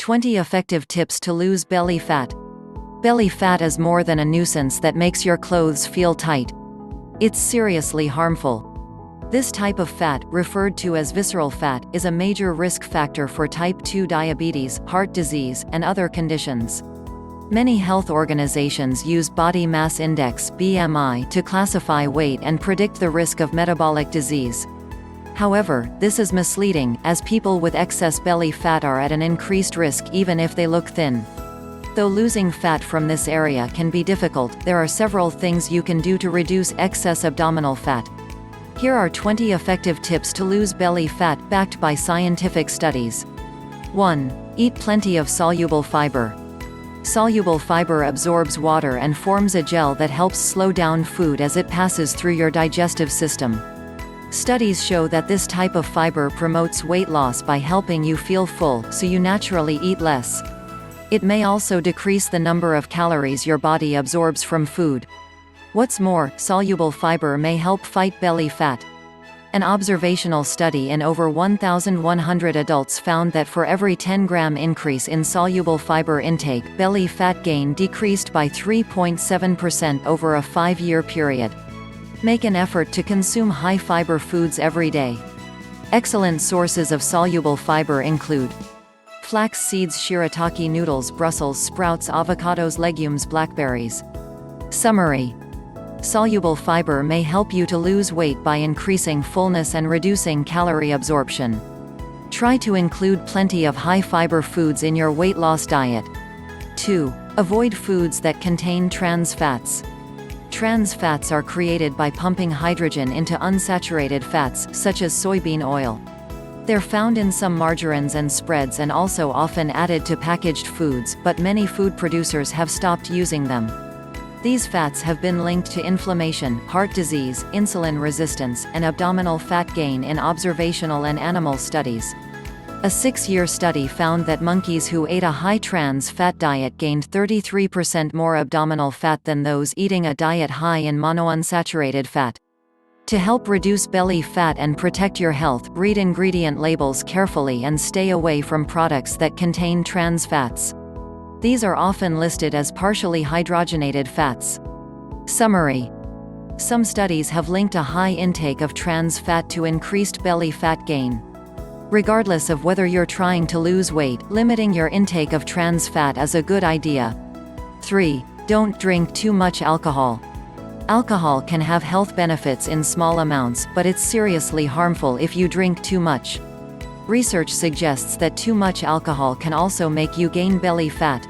20 Effective Tips to Lose Belly Fat. Belly fat is more than a nuisance that makes your clothes feel tight. It's seriously harmful. This type of fat, referred to as visceral fat, is a major risk factor for type 2 diabetes, heart disease, and other conditions. Many health organizations use body mass index (BMI) to classify weight and predict the risk of metabolic disease. However, this is misleading, as people with excess belly fat are at an increased risk even if they look thin. Though losing fat from this area can be difficult, there are several things you can do to reduce excess abdominal fat. Here are 20 effective tips to lose belly fat, backed by scientific studies. 1. Eat plenty of soluble fiber. Soluble fiber absorbs water and forms a gel that helps slow down food as it passes through your digestive system. Studies show that this type of fiber promotes weight loss by helping you feel full, so you naturally eat less. It may also decrease the number of calories your body absorbs from food. What's more, soluble fiber may help fight belly fat. An observational study in over 1,100 adults found that for every 10-gram increase in soluble fiber intake, belly fat gain decreased by 3.7% over a 5-year period. Make an effort to consume high-fiber foods every day. Excellent sources of soluble fiber include flax seeds, shirataki noodles, Brussels sprouts, avocados, legumes, blackberries. Summary: soluble fiber may help you to lose weight by increasing fullness and reducing calorie absorption. Try to include plenty of high-fiber foods in your weight loss diet. 2. Avoid foods that contain trans fats. Trans fats are created by pumping hydrogen into unsaturated fats, such as soybean oil. They're found in some margarines and spreads and also often added to packaged foods, but many food producers have stopped using them. These fats have been linked to inflammation, heart disease, insulin resistance, and abdominal fat gain in observational and animal studies. A 6-year study found that monkeys who ate a high trans fat diet gained 33% more abdominal fat than those eating a diet high in monounsaturated fat. To help reduce belly fat and protect your health, read ingredient labels carefully and stay away from products that contain trans fats. These are often listed as partially hydrogenated fats. Summary: some studies have linked a high intake of trans fat to increased belly fat gain. Regardless of whether you're trying to lose weight, limiting your intake of trans fat is a good idea. 3. Don't drink too much alcohol. Alcohol can have health benefits in small amounts, but it's seriously harmful if you drink too much. Research suggests that too much alcohol can also make you gain belly fat.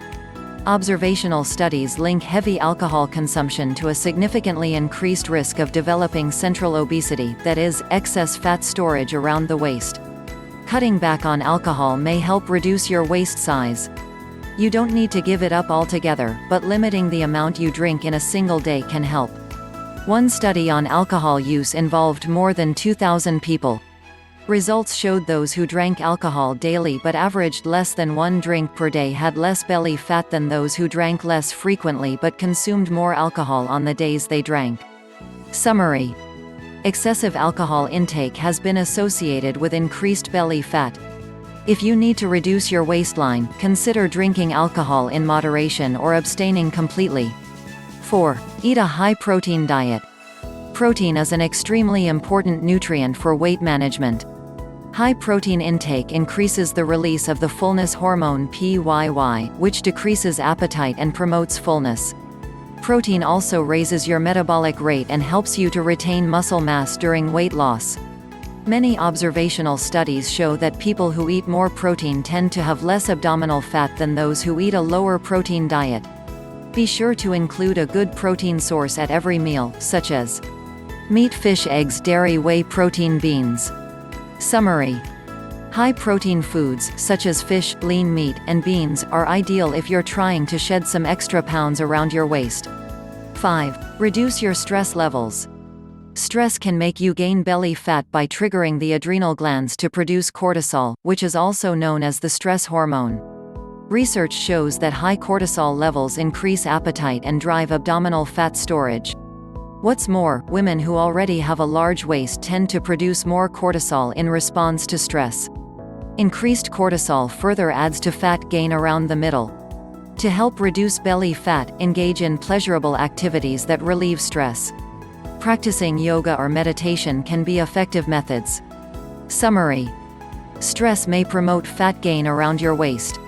Observational studies link heavy alcohol consumption to a significantly increased risk of developing central obesity, that is, excess fat storage around the waist. Cutting back on alcohol may help reduce your waist size. You don't need to give it up altogether, but limiting the amount you drink in a single day can help. One study on alcohol use involved more than 2,000 people. Results showed those who drank alcohol daily but averaged less than 1 drink per day had less belly fat than those who drank less frequently but consumed more alcohol on the days they drank. Summary: excessive alcohol intake has been associated with increased belly fat. If you need to reduce your waistline, consider drinking alcohol in moderation or abstaining completely. 4. Eat a high-protein diet. Protein is an extremely important nutrient for weight management. High protein intake increases the release of the fullness hormone PYY, which decreases appetite and promotes fullness. Protein also raises your metabolic rate and helps you to retain muscle mass during weight loss. Many observational studies show that people who eat more protein tend to have less abdominal fat than those who eat a lower protein diet. Be sure to include a good protein source at every meal, such as meat, fish, eggs, dairy, whey protein, beans. Summary: high-protein foods, such as fish, lean meat, and beans, are ideal if you're trying to shed some extra pounds around your waist. 5. Reduce your stress levels. Stress can make you gain belly fat by triggering the adrenal glands to produce cortisol, which is also known as the stress hormone. Research shows that high cortisol levels increase appetite and drive abdominal fat storage. What's more, women who already have a large waist tend to produce more cortisol in response to stress. Increased cortisol further adds to fat gain around the middle. To help reduce belly fat, engage in pleasurable activities that relieve stress. Practicing yoga or meditation can be effective methods. Summary: stress may promote fat gain around your waist.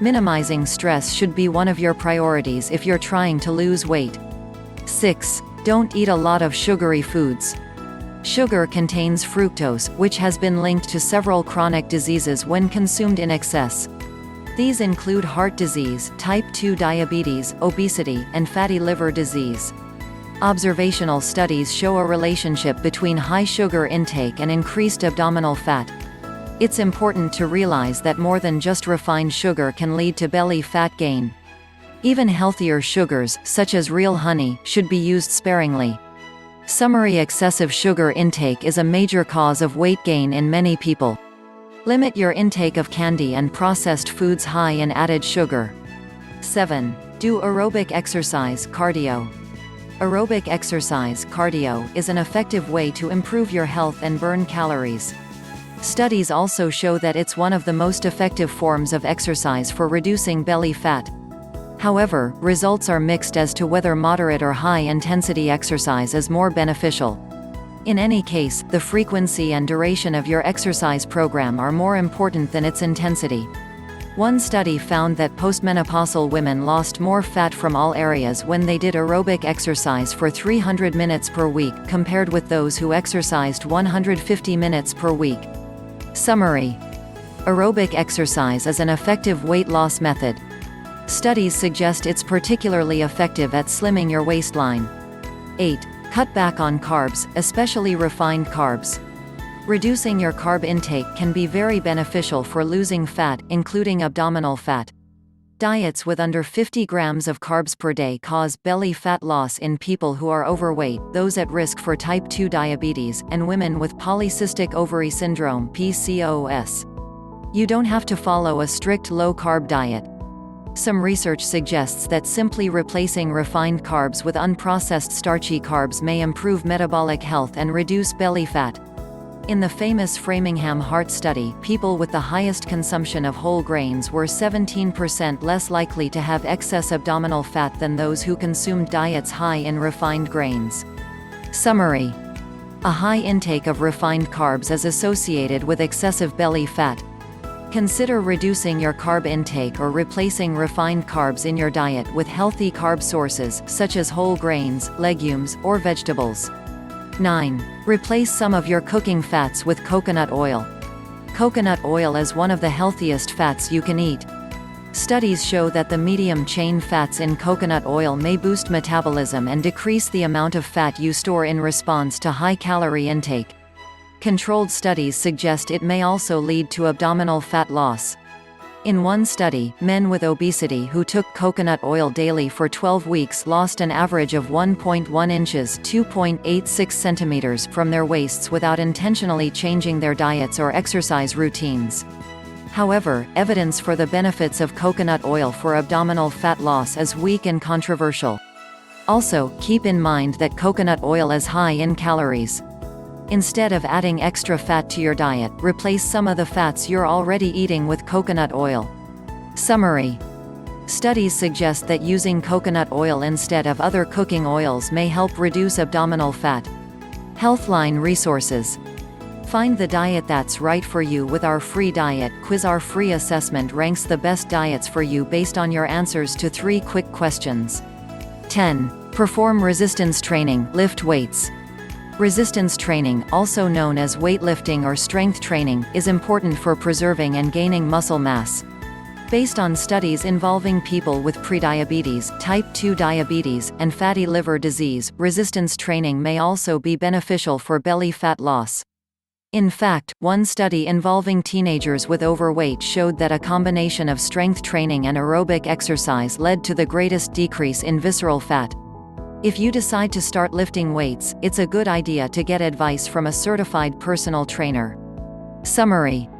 Minimizing stress should be one of your priorities if you're trying to lose weight. 6. Don't eat a lot of sugary foods. Sugar contains fructose, which has been linked to several chronic diseases when consumed in excess. These include heart disease, type 2 diabetes, obesity, and fatty liver disease. Observational studies show a relationship between high sugar intake and increased abdominal fat. It's important to realize that more than just refined sugar can lead to belly fat gain. Even healthier sugars, such as real honey, should be used sparingly. Summary: excessive sugar intake is a major cause of weight gain in many people. Limit your intake of candy and processed foods high in added sugar. 7. Do aerobic exercise, cardio. Aerobic exercise, cardio, is an effective way to improve your health and burn calories. Studies also show that it's one of the most effective forms of exercise for reducing belly fat. However, results are mixed as to whether moderate or high-intensity exercise is more beneficial. In any case, the frequency and duration of your exercise program are more important than its intensity. One study found that postmenopausal women lost more fat from all areas when they did aerobic exercise for 300 minutes per week compared with those who exercised 150 minutes per week. Summary: aerobic exercise is an effective weight loss method. Studies suggest it's particularly effective at slimming your waistline. 8. Cut back on carbs, especially refined carbs. Reducing your carb intake can be very beneficial for losing fat, including abdominal fat. Diets with under 50 grams of carbs per day cause belly fat loss in people who are overweight, those at risk for type 2 diabetes, and women with polycystic ovary syndrome (PCOS). You don't have to follow a strict low-carb diet. Some research suggests that simply replacing refined carbs with unprocessed starchy carbs may improve metabolic health and reduce belly fat. In the famous Framingham Heart Study, people with the highest consumption of whole grains were 17% less likely to have excess abdominal fat than those who consumed diets high in refined grains. Summary: a high intake of refined carbs is associated with excessive belly fat. Consider reducing your carb intake or replacing refined carbs in your diet with healthy carb sources, such as whole grains, legumes, or vegetables. 9. Replace some of your cooking fats with coconut oil. Coconut oil is one of the healthiest fats you can eat. Studies show that the medium-chain fats in coconut oil may boost metabolism and decrease the amount of fat you store in response to high-calorie intake. Controlled studies suggest it may also lead to abdominal fat loss. In one study, men with obesity who took coconut oil daily for 12 weeks lost an average of 1.1 inches (2.86 centimeters) from their waists without intentionally changing their diets or exercise routines. However, evidence for the benefits of coconut oil for abdominal fat loss is weak and controversial. Also, keep in mind that coconut oil is high in calories. Instead of adding extra fat to your diet, replace some of the fats you're already eating with coconut oil. Summary: studies suggest that using coconut oil instead of other cooking oils may help reduce abdominal fat. Healthline resources. Find the diet that's right for you with our free diet quiz. Our free assessment ranks the best diets for you based on your answers to 3 quick questions. 10. Perform resistance training, lift weights. Resistance training, also known as weightlifting or strength training, is important for preserving and gaining muscle mass. Based on studies involving people with prediabetes, type 2 diabetes, and fatty liver disease, resistance training may also be beneficial for belly fat loss. In fact, one study involving teenagers with overweight showed that a combination of strength training and aerobic exercise led to the greatest decrease in visceral fat. If you decide to start lifting weights, it's a good idea to get advice from a certified personal trainer. Summary: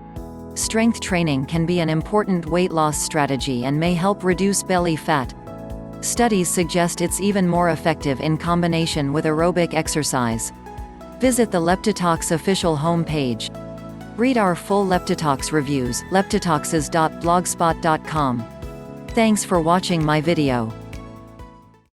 strength training can be an important weight loss strategy and may help reduce belly fat. Studies suggest it's even more effective in combination with aerobic exercise. Visit the Leptitox official home page. Read our full Leptitox reviews, leptitoxes.blogspot.com. Thanks for watching my video.